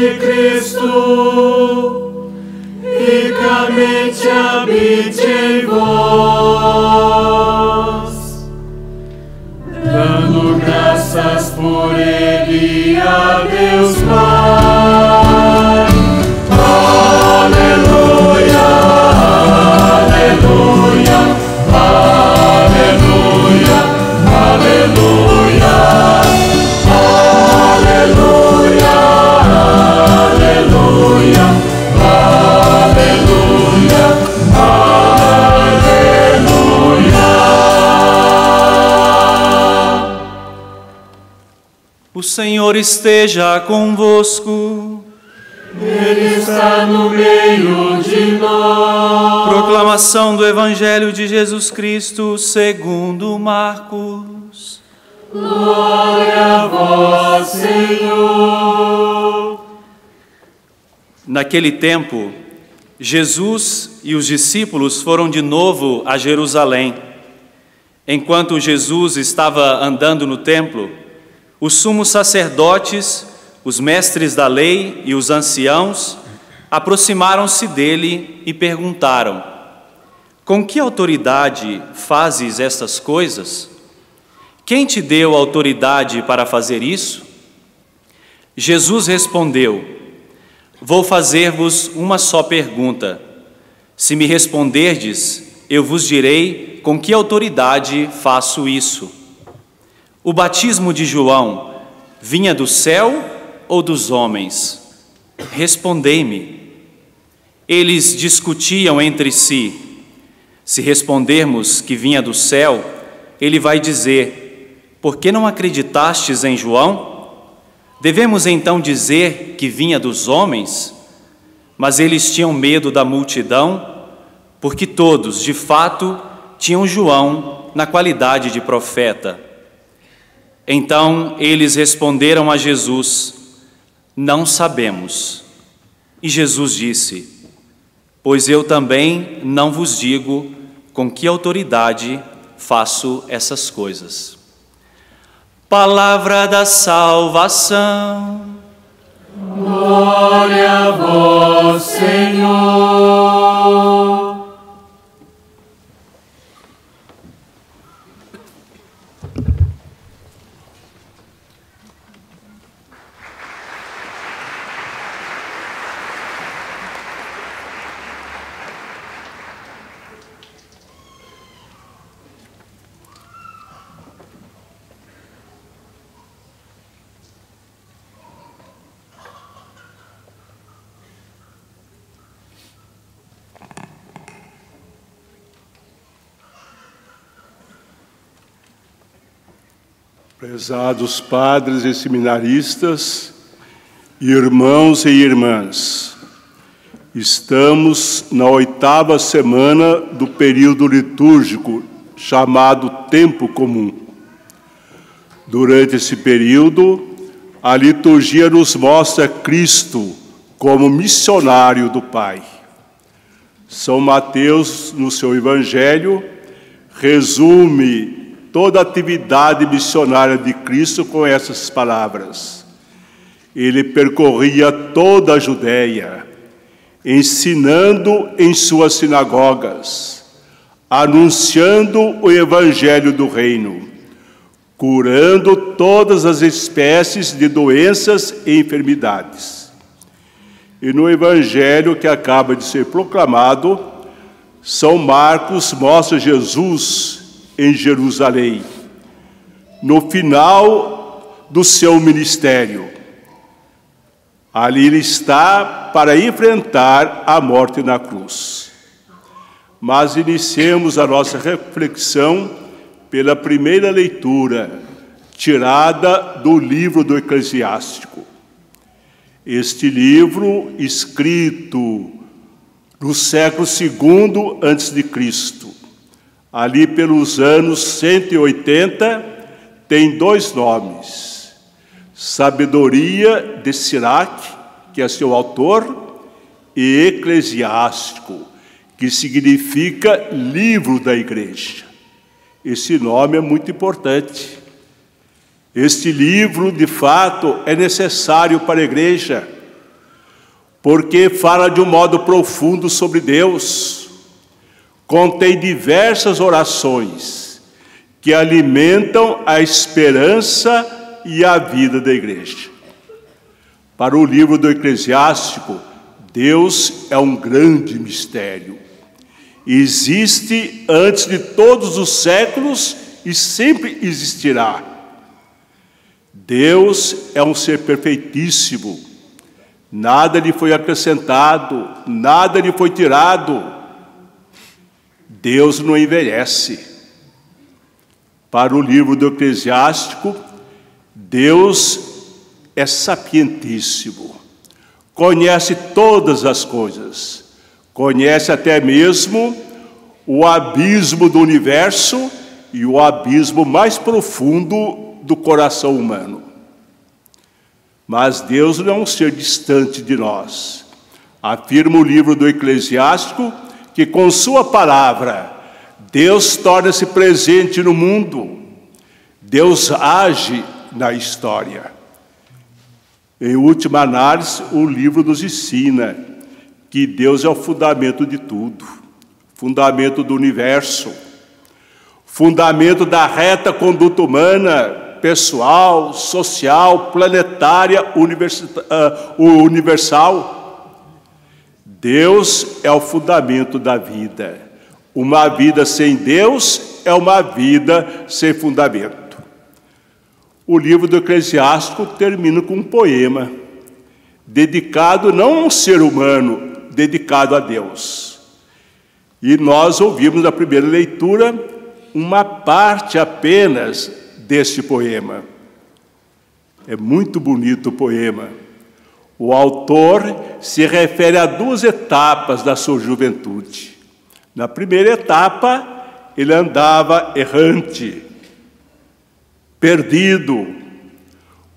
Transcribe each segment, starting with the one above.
de Cristo, ricamente habite em vós, dando graças por Ele a Deus Pai. Aleluia, aleluia, aleluia, aleluia, aleluia, aleluia, aleluia, aleluia. O Senhor esteja convosco. Ele está no meio de nós. Proclamação do Evangelho de Jesus Cristo segundo Marcos. Glória a vós, Senhor. Naquele tempo, Jesus e os discípulos foram de novo a Jerusalém. Enquanto Jesus estava andando no templo, os sumos sacerdotes, os mestres da lei e os anciãos aproximaram-se dele e perguntaram: com que autoridade fazes estas coisas? Quem te deu autoridade para fazer isso? Jesus respondeu: vou fazer-vos uma só pergunta. Se me responderdes, eu vos direi com que autoridade faço isso. O batismo de João vinha do céu ou dos homens? Respondei-me. Eles discutiam entre si. Se respondermos que vinha do céu, ele vai dizer: por que não acreditastes em João? Devemos então dizer que vinha dos homens? Mas eles tinham medo da multidão, porque todos, de fato, tinham João na qualidade de profeta. Então eles responderam a Jesus: não sabemos. E Jesus disse: pois eu também não vos digo com que autoridade faço essas coisas. Palavra da salvação. Glória a vós, Senhor. Prezados padres e seminaristas, irmãos e irmãs, estamos na 8ª semana do período litúrgico chamado Tempo Comum. Durante esse período, a liturgia nos mostra Cristo como missionário do Pai. São Mateus, no seu Evangelho, resume toda a atividade missionária de Cristo com essas palavras. Ele percorria toda a Judéia, ensinando em suas sinagogas, anunciando o Evangelho do Reino, curando todas as espécies de doenças e enfermidades. E no Evangelho que acaba de ser proclamado, São Marcos mostra Jesus em Jerusalém, no final do seu ministério. Ali ele está para enfrentar a morte na cruz. Mas iniciemos a nossa reflexão pela primeira leitura, tirada do livro do Eclesiástico. Este livro, escrito no século II a.C., ali pelos anos 180, tem dois nomes: Sabedoria de Sirac, que é seu autor, e Eclesiástico, que significa livro da igreja. Esse nome é muito importante. Este livro, de fato, é necessário para a igreja, porque fala de um modo profundo sobre Deus. Contém diversas orações que alimentam a esperança e a vida da igreja. Para o livro do Eclesiástico, Deus é um grande mistério. Existe antes de todos os séculos e sempre existirá. Deus é um ser perfeitíssimo. Nada lhe foi acrescentado, nada lhe foi tirado. Deus não envelhece. Para o livro do Eclesiástico, Deus é sapientíssimo. Conhece todas as coisas. Conhece até mesmo o abismo do universo e o abismo mais profundo do coração humano. Mas Deus não é um ser distante de nós. Afirma o livro do Eclesiástico que com sua palavra Deus torna-se presente no mundo. Deus age na história. Em última análise, o livro nos ensina que Deus é o fundamento de tudo, fundamento do universo, fundamento da reta conduta humana, pessoal, social, planetária, universal. Deus é o fundamento da vida. Uma vida sem Deus é uma vida sem fundamento. O livro do Eclesiástico termina com um poema, dedicado não a um ser humano, dedicado a Deus. E nós ouvimos na primeira leitura uma parte apenas deste poema. É muito bonito o poema. O autor se refere a duas etapas da sua juventude. Na primeira etapa, ele andava errante, perdido,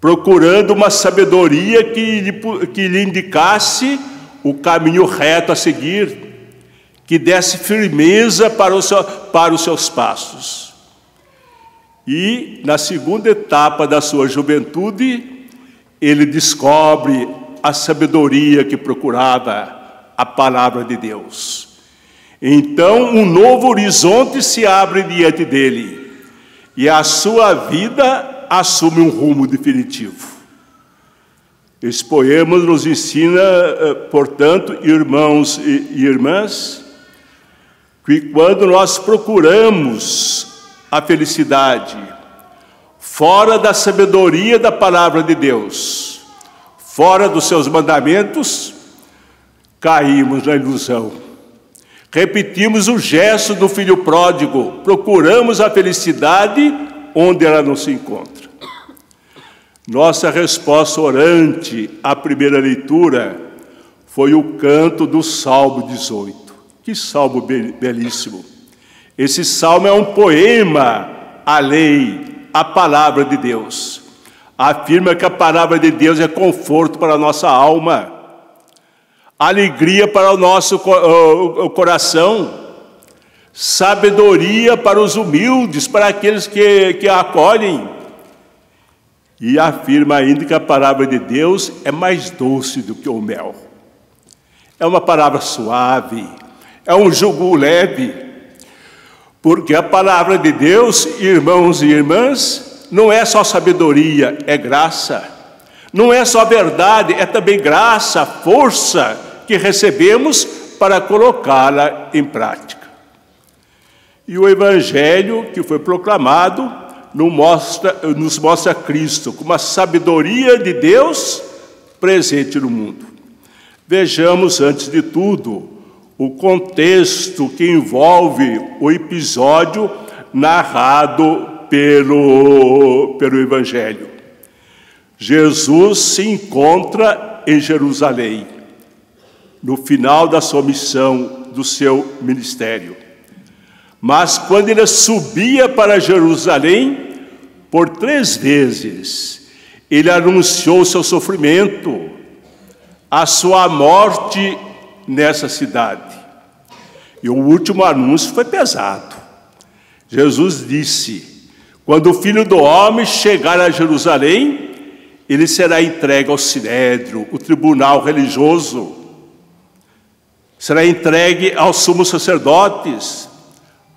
procurando uma sabedoria que lhe indicasse o caminho reto a seguir, que desse firmeza para os seus passos. E, na segunda etapa da sua juventude, ele descobre a sabedoria que procurava, a palavra de Deus. Então, um novo horizonte se abre diante dele, e a sua vida assume um rumo definitivo. Esse poema nos ensina, portanto, irmãos e irmãs, que quando nós procuramos a felicidade fora da sabedoria da palavra de Deus, fora dos seus mandamentos, caímos na ilusão. Repetimos o gesto do filho pródigo, procuramos a felicidade onde ela não se encontra. Nossa resposta orante à primeira leitura foi o canto do Salmo 18. Que salmo belíssimo! Esse salmo é um poema à lei, à palavra de Deus. Afirma que a palavra de Deus é conforto para a nossa alma, alegria para o nosso coração, sabedoria para os humildes, para aqueles que a acolhem. E afirma ainda que a palavra de Deus é mais doce do que o mel. É uma palavra suave, é um jugo leve, porque a palavra de Deus, irmãos e irmãs, não é só sabedoria, é graça. Não é só verdade, é também graça, força que recebemos para colocá-la em prática. E o Evangelho que foi proclamado nos mostra Cristo como a sabedoria de Deus presente no mundo. Vejamos, antes de tudo, o contexto que envolve o episódio narrado pelo Evangelho. Jesus se encontra em Jerusalém, no final da sua missão, do seu ministério. Mas quando ele subia para Jerusalém, por 3 vezes, ele anunciou o seu sofrimento, a sua morte nessa cidade. E o último anúncio foi pesado. Jesus disse: quando o Filho do Homem chegar a Jerusalém, ele será entregue ao Sinédrio, o tribunal religioso. será entregue aos sumos sacerdotes,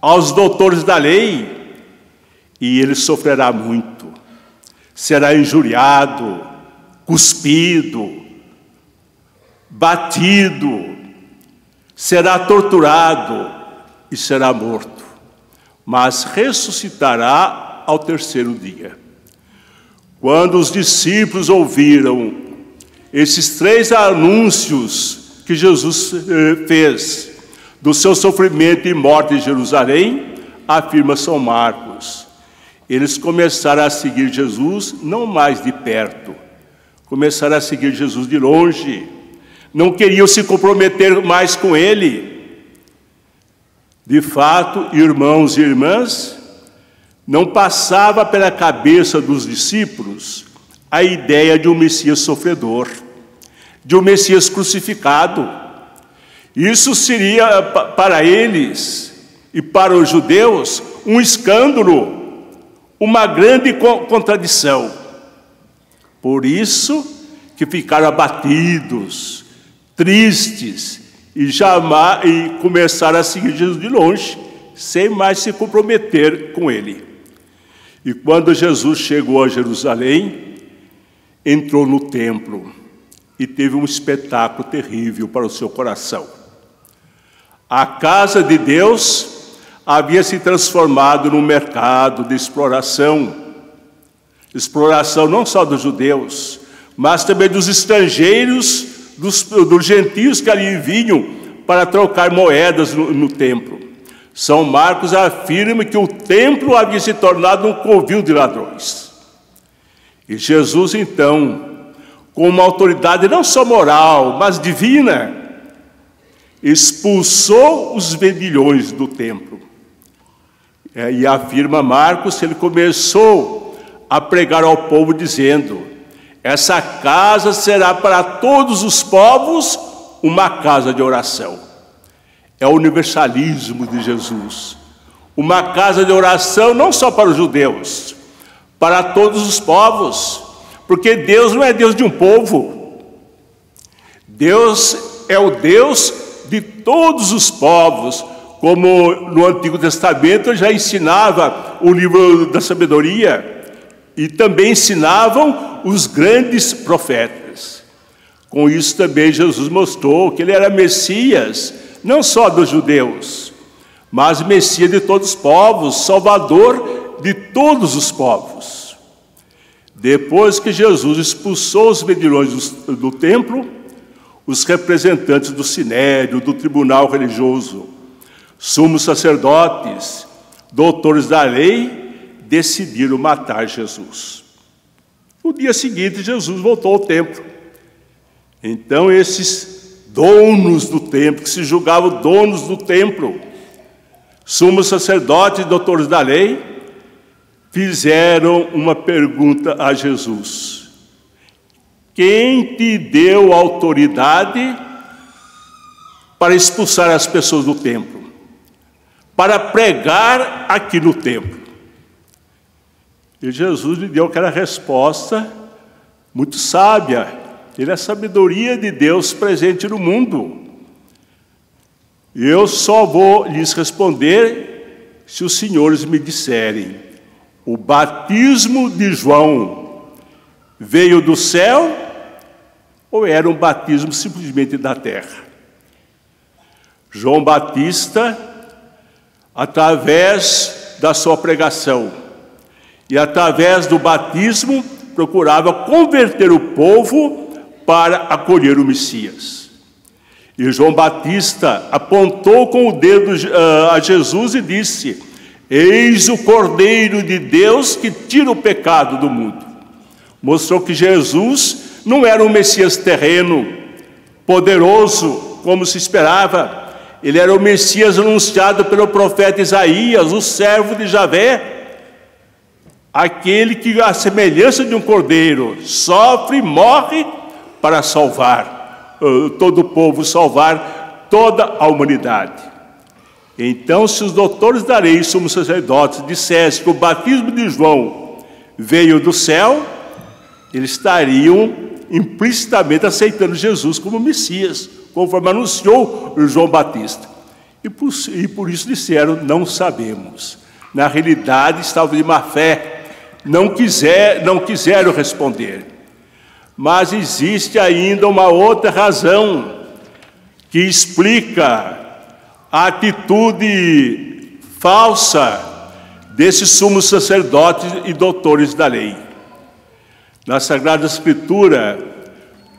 aos doutores da lei, e ele sofrerá muito. Será injuriado, cuspido, batido, será torturado e será morto, mas ressuscitará ao terceiro dia. Quando os discípulos ouviram esses 3 anúncios que Jesus fez do seu sofrimento e morte em Jerusalém, afirma São Marcos, eles começaram a seguir Jesus não mais de perto, começaram a seguir Jesus de longe, não queriam se comprometer mais com ele. De fato, irmãos e irmãs, não passava pela cabeça dos discípulos a ideia de um Messias sofredor, de um Messias crucificado. Isso seria para eles e para os judeus um escândalo, uma grande contradição. Por isso que ficaram abatidos, tristes e começaram a seguir Jesus de longe, sem mais se comprometer com ele. E quando Jesus chegou a Jerusalém, entrou no templo e teve um espetáculo terrível para o seu coração. A casa de Deus havia se transformado num mercado de exploração não só dos judeus, mas também dos estrangeiros, dos gentios que ali vinham para trocar moedas no templo. São Marcos afirma que o templo havia se tornado um covil de ladrões. E Jesus, então, com uma autoridade não só moral, mas divina, expulsou os vendilhões do templo. E afirma Marcos que ele começou a pregar ao povo dizendo: essa casa será para todos os povos uma casa de oração. É o universalismo de Jesus. Uma casa de oração não só para os judeus, para todos os povos, porque Deus não é Deus de um povo. Deus é o Deus de todos os povos, como no Antigo Testamento já ensinava o livro da sabedoria, e também ensinavam os grandes profetas. Com isso também Jesus mostrou que ele era Messias, não só dos judeus, mas Messias de todos os povos, Salvador de todos os povos. Depois que Jesus expulsou os vendilhões do templo, os representantes do sinédrio, do tribunal religioso, sumos sacerdotes, doutores da lei, decidiram matar Jesus. No dia seguinte, Jesus voltou ao templo. Então, esses donos do templo, que se julgavam donos do templo, sumos sacerdotes e doutores da lei, fizeram uma pergunta a Jesus: quem te deu autoridade para expulsar as pessoas do templo, para pregar aqui no templo? E Jesus lhe deu aquela resposta muito sábia. Ele é a sabedoria de Deus presente no mundo. Eu só vou lhes responder se os senhores me disserem: o batismo de João veio do céu ou era um batismo simplesmente da terra? João Batista, através da sua pregação e através do batismo, procurava converter o povo para acolher o Messias. E João Batista apontou com o dedo a Jesus e disse: eis o Cordeiro de Deus que tira o pecado do mundo. Mostrou que Jesus não era um Messias terreno, poderoso, como se esperava. Ele era o Messias anunciado pelo profeta Isaías, o servo de Javé, aquele que, à semelhança de um cordeiro, sofre e morre para salvar todo o povo, salvar toda a humanidade. Então, se os doutores da lei e sumos sacerdotes dissessem que o batismo de João veio do céu, eles estariam implicitamente aceitando Jesus como Messias, conforme anunciou João Batista. E por isso disseram, não sabemos. Na realidade, estavam de má fé, não quiseram responder. Mas existe ainda uma outra razão que explica a atitude falsa desses sumos sacerdotes e doutores da lei. Na Sagrada Escritura,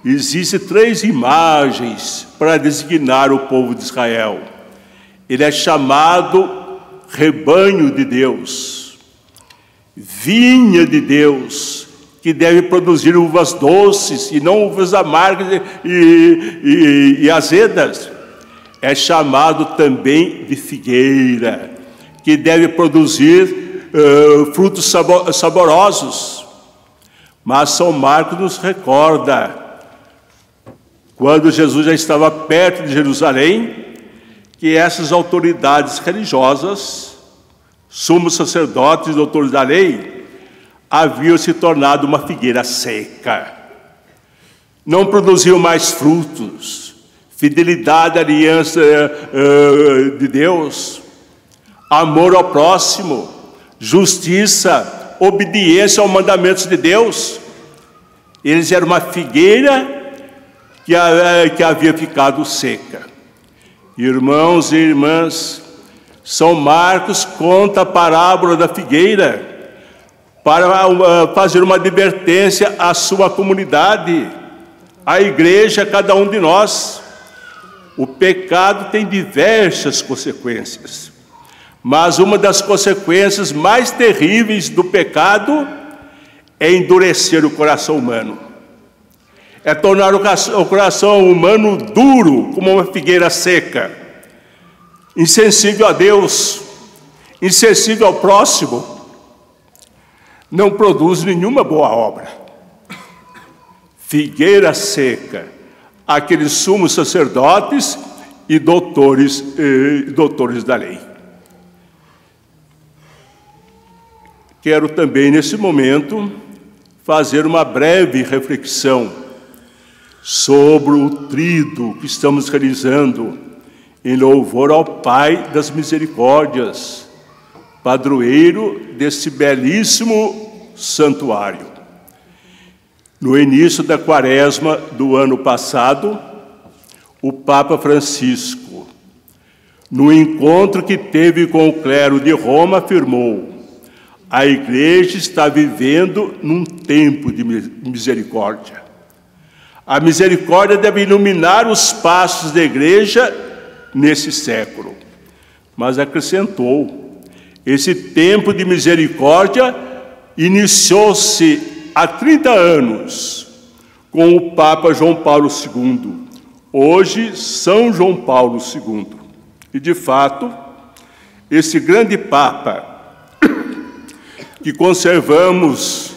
existem 3 imagens para designar o povo de Israel. Ele é chamado rebanho de Deus, vinha de Deus, que deve produzir uvas doces e não uvas amargas e azedas. É chamado também de figueira, que deve produzir frutos saborosos. Mas São Marcos nos recorda, quando Jesus já estava perto de Jerusalém, que essas autoridades religiosas, sumos sacerdotes e doutores da lei, haviam se tornado uma figueira seca. Não produziam mais frutos, fidelidade à aliança de Deus, amor ao próximo, justiça, obediência aos mandamentos de Deus. Eles eram uma figueira que havia ficado seca. Irmãos e irmãs, São Marcos conta a parábola da figueira para fazer uma advertência à sua comunidade, à igreja, a cada um de nós. O pecado tem diversas consequências, mas uma das consequências mais terríveis do pecado é endurecer o coração humano. É tornar o coração humano duro, como uma figueira seca, insensível a Deus, insensível ao próximo, não produz nenhuma boa obra. Figueira seca, aqueles sumos sacerdotes e doutores da lei. Quero também, nesse momento, fazer uma breve reflexão sobre o tríduo que estamos realizando em louvor ao Pai das Misericórdias, padroeiro desse belíssimo santuário. No início da quaresma do ano passado, o Papa Francisco, no encontro que teve com o clero de Roma, afirmou: a Igreja está vivendo num tempo de misericórdia. A misericórdia deve iluminar os passos da Igreja nesse século. Mas acrescentou, esse tempo de misericórdia iniciou-se há 30 anos com o Papa João Paulo II, hoje São João Paulo II. E, de fato, esse grande Papa, que conservamos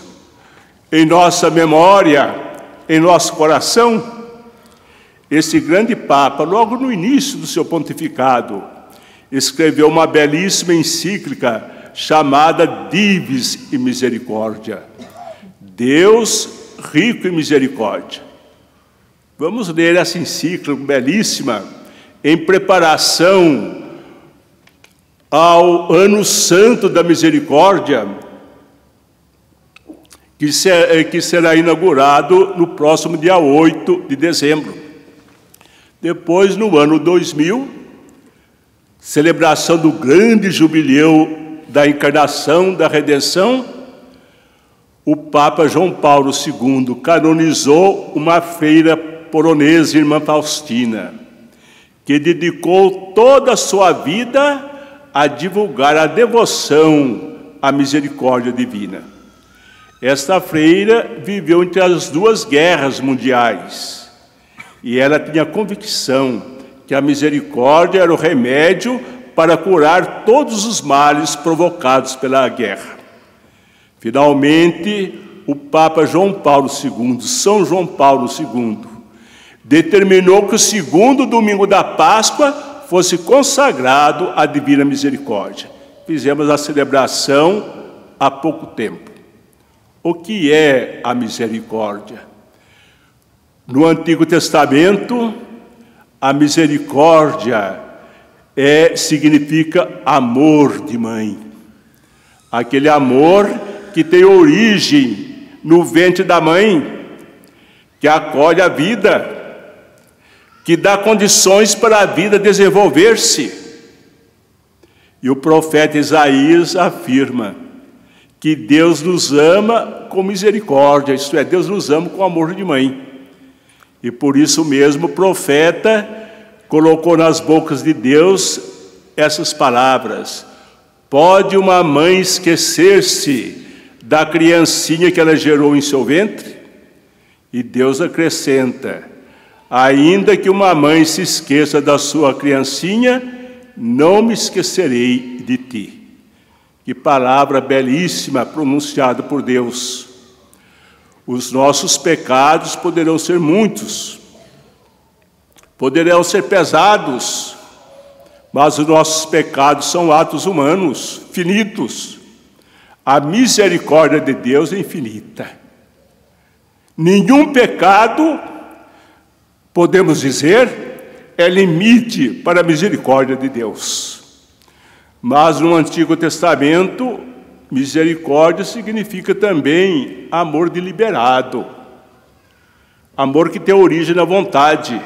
em nossa memória, em nosso coração, esse grande Papa, logo no início do seu pontificado, escreveu uma belíssima encíclica chamada Divis e Misericórdia. Deus rico em misericórdia. Vamos ler essa encíclica belíssima em preparação ao Ano Santo da Misericórdia, que será inaugurado no próximo dia 8 de dezembro. Depois, no ano 2000, celebração do grande jubileu da encarnação, da redenção, o Papa João Paulo II canonizou uma freira polonesa, irmã Faustina, que dedicou toda a sua vida a divulgar a devoção à misericórdia divina. Esta freira viveu entre as 2 guerras mundiais e ela tinha a convicção que a misericórdia era o remédio para curar todos os males provocados pela guerra. Finalmente, o Papa João Paulo II, São João Paulo II, determinou que o 2º domingo da Páscoa fosse consagrado à Divina Misericórdia. Fizemos a celebração há pouco tempo. O que é a misericórdia? No Antigo Testamento, A misericórdia significa amor de mãe. Aquele amor que tem origem no ventre da mãe, que acolhe a vida, que dá condições para a vida desenvolver-se. E o profeta Isaías afirma que Deus nos ama com misericórdia, isto é, Deus nos ama com amor de mãe. E por isso mesmo o profeta colocou nas bocas de Deus essas palavras: pode uma mãe esquecer-se da criancinha que ela gerou em seu ventre? E Deus acrescenta: ainda que uma mãe se esqueça da sua criancinha, não me esquecerei de ti. Que palavra belíssima pronunciada por Deus. Os nossos pecados poderão ser muitos, poderão ser pesados, mas os nossos pecados são atos humanos, finitos. A misericórdia de Deus é infinita. Nenhum pecado, podemos dizer, é limite para a misericórdia de Deus. Mas no Antigo Testamento, misericórdia significa também amor deliberado, amor que tem origem na vontade.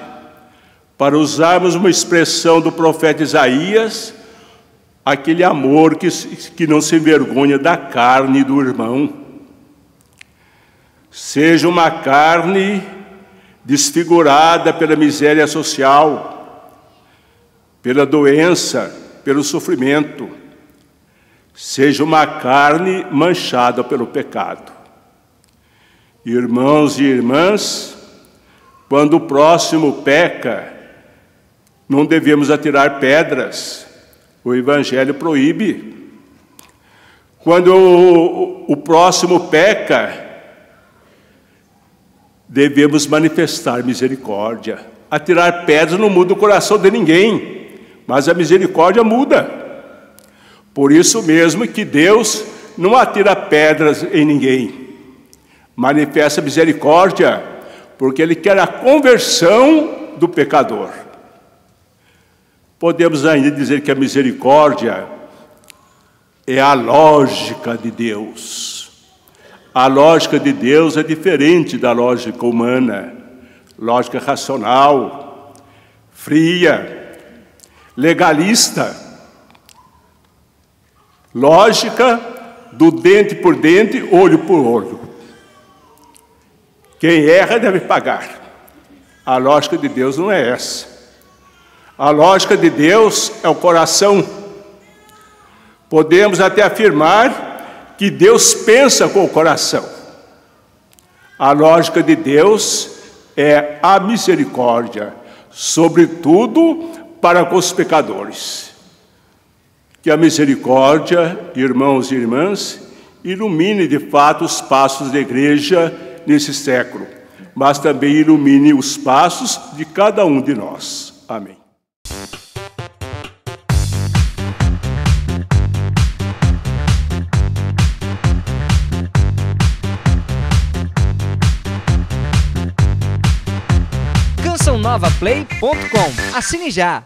Para usarmos uma expressão do profeta Isaías, aquele amor que não se envergonha da carne do irmão. Seja uma carne desfigurada pela miséria social, pela doença, pelo sofrimento. Seja uma carne manchada pelo pecado. Irmãos e irmãs, quando o próximo peca, não devemos atirar pedras. O Evangelho proíbe. Quando o próximo peca, devemos manifestar misericórdia. Atirar pedras não muda o coração de ninguém, mas a misericórdia muda. Por isso mesmo que Deus não atira pedras em ninguém. Manifesta misericórdia, porque Ele quer a conversão do pecador. Podemos ainda dizer que a misericórdia é a lógica de Deus. A lógica de Deus é diferente da lógica humana. Lógica racional, fria, legalista. Lógica do dente por dente, olho por olho. Quem erra deve pagar. A lógica de Deus não é essa. A lógica de Deus é o coração. Podemos até afirmar que Deus pensa com o coração. A lógica de Deus é a misericórdia, sobretudo para com os pecadores. Que a misericórdia, irmãos e irmãs, ilumine de fato os passos da igreja nesse século, mas também ilumine os passos de cada um de nós. Amém. CançãoNovaPlay.com. Assine já!